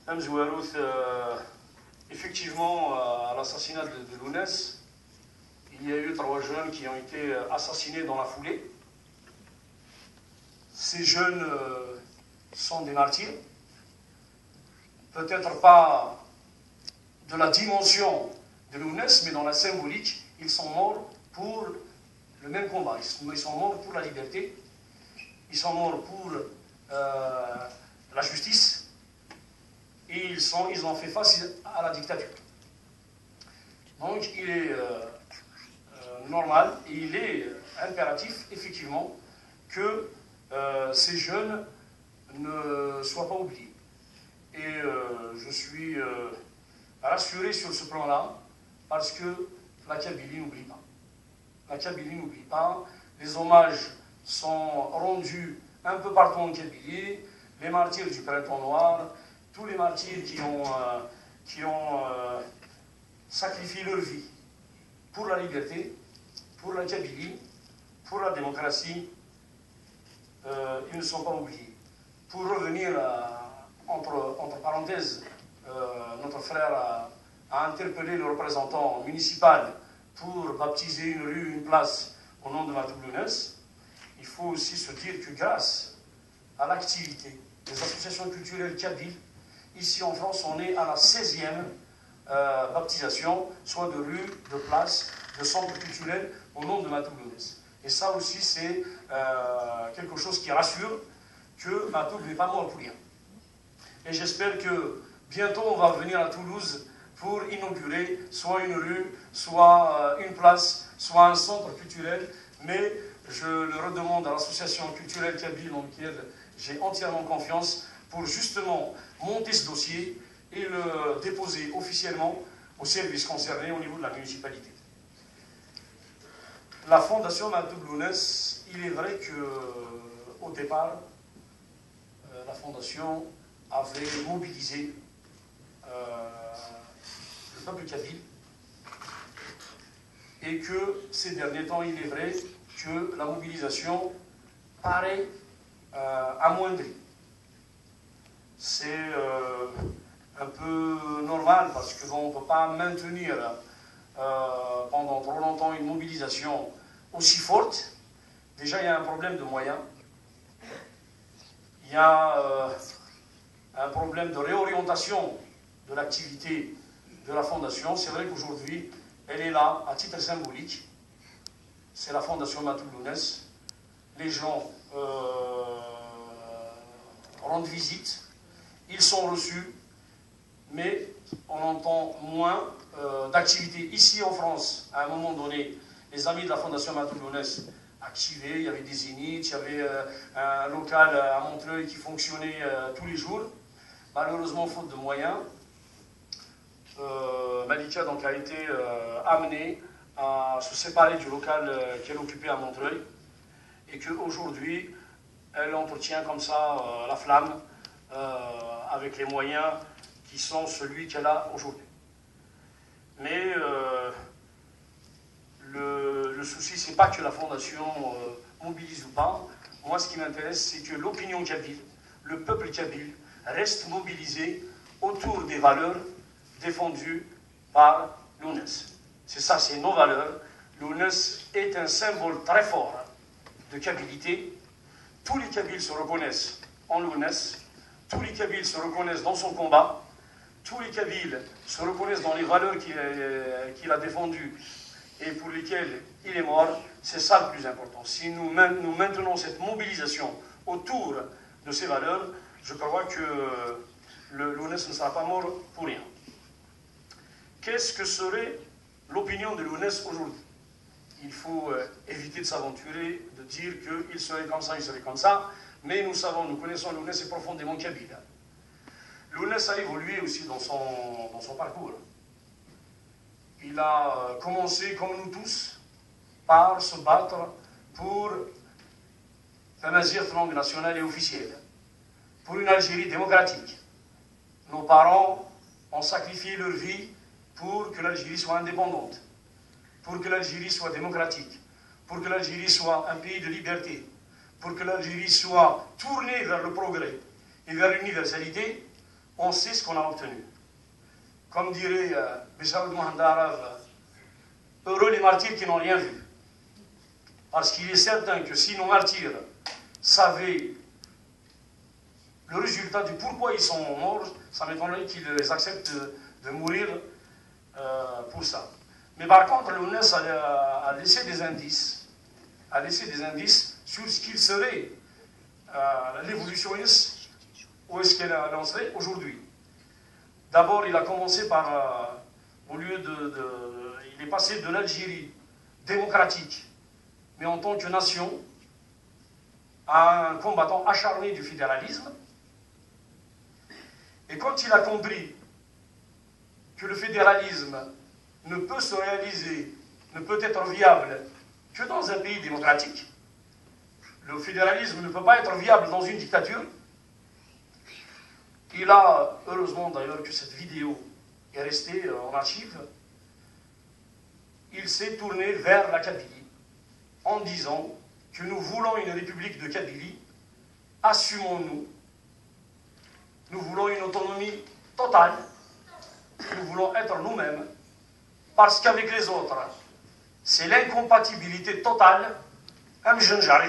Mzouarout, effectivement, à l'assassinat de Lounès, il y a eu 3 jeunes qui ont été assassinés dans la foulée. Ces jeunes sont des martyrs, peut-être pas de la dimension de Lounès, mais dans la symbolique, ils sont morts pour le même combat. Ils sont morts pour la liberté, ils sont morts pour la justice, et ils ont fait face à la dictature. Donc il est normal et il est impératif, effectivement, que ces jeunes ne soient pas oubliés. Et je suis rassuré sur ce plan-là, parce que la Kabylie n'oublie pas. La Kabylie n'oublie pas. Les hommages sont rendus un peu partout en Kabylie. Les martyrs du Printemps Noir, tous les martyrs qui ont sacrifié leur vie pour la liberté, pour la Kabylie, pour la démocratie, ils ne sont pas oubliés. Pour revenir entre parenthèses, notre frère a interpellé le représentant municipal pour baptiser une rue, une place au nom de Matoub Lounès. Il faut aussi se dire que grâce à l'activité des associations culturelles kabyles, ici en France, on est à la 16e baptisation, soit de rue, de place, de centre culturel au nom de Matoub Lounès. Et ça aussi, c'est quelque chose qui rassure que Matoub n'est pas mort pour rien. Et j'espère que bientôt on va venir à Toulouse pour inaugurer soit une rue, soit une place, soit un centre culturel. Mais je le redemande à l'association culturelle kabyle, dans laquelle j'ai entièrement confiance, pour justement monter ce dossier et le déposer officiellement aux services concernés au niveau de la municipalité. La fondation Matoub Lounès, il est vrai qu'au départ, la fondation avait mobilisé le peuple kabyle, et que ces derniers temps, il est vrai que la mobilisation paraît amoindrie. C'est un peu normal, parce que bon, on ne peut pas maintenir pendant trop longtemps une mobilisation aussi forte. Déjà, il y a un problème de moyens. Il y a un problème de réorientation de l'activité de la fondation. C'est vrai qu'aujourd'hui, elle est là à titre symbolique. C'est la fondation Matoub Lounès. Les gens rendent visite, ils sont reçus, mais on entend moins d'activités. Ici en France, à un moment donné, les amis de la fondation Matoub Lounès activaient, il y avait des zéniths, il y avait un local à Montreuil qui fonctionnait tous les jours. Malheureusement, faute de moyens, Malika donc, a été amenée à se séparer du local qu'elle occupait à Montreuil, et qu'aujourd'hui, elle entretient comme ça la flamme avec les moyens qui sont celui qu'elle a aujourd'hui. Mais le souci, c'est pas que la fondation mobilise ou pas. Moi, ce qui m'intéresse, c'est que l'opinion kabyle, le peuple kabyle, reste mobilisé autour des valeurs défendues par Lounès. C'est ça, c'est nos valeurs. Lounès est un symbole très fort de kabilité. Tous les Kabyles se reconnaissent en Lounès. Tous les Kabyles se reconnaissent dans son combat. Tous les Kabyles se reconnaissent dans les valeurs qu'il a défendues et pour lesquelles il est mort. C'est ça le plus important. Si nous maintenons cette mobilisation autour de ces valeurs, je crois que le Lounès ne sera pas mort pour rien. Qu'est-ce que serait l'opinion de Lounès aujourd'hui? Il faut éviter de s'aventurer, de dire qu'il serait comme ça, il serait comme ça, mais nous savons, nous connaissons Lounès est profondément kabyle. Lounès a évolué aussi dans son parcours. Il a commencé, comme nous tous, par se battre pour un Azir langue nationale et officielle, pour une Algérie démocratique. Nos parents ont sacrifié leur vie pour que l'Algérie soit indépendante, pour que l'Algérie soit démocratique, pour que l'Algérie soit un pays de liberté, pour que l'Algérie soit tournée vers le progrès et vers l'universalité. on sait ce qu'on a obtenu. Comme dirait Bissaoud Mohandarab, heureux les martyrs qui n'ont rien vu. Parce qu'il est certain que si nos martyrs savaient le résultat du pourquoi ils sont morts, ça m'étonnerait qu'ils acceptent de mourir pour ça. Mais par contre, l'ONES a laissé des indices, sur ce qu'il serait l'évolutionniste, où est-ce qu'elle en serait aujourd'hui. D'abord, il a commencé par, il est passé de l'Algérie démocratique, mais en tant que nation, à un combattant acharné du fédéralisme. Et quand il a compris que le fédéralisme ne peut se réaliser, ne peut être viable que dans un pays démocratique, le fédéralisme ne peut pas être viable dans une dictature, il a, heureusement d'ailleurs que cette vidéo est restée en archive, il s'est tourné vers la Kabylie en disant que nous voulons une république de Kabylie, assumons-nous, nous voulons une autonomie totale, nous voulons être nous-mêmes, parce qu'avec les autres, c'est l'incompatibilité totale. Un jeune, j'arrive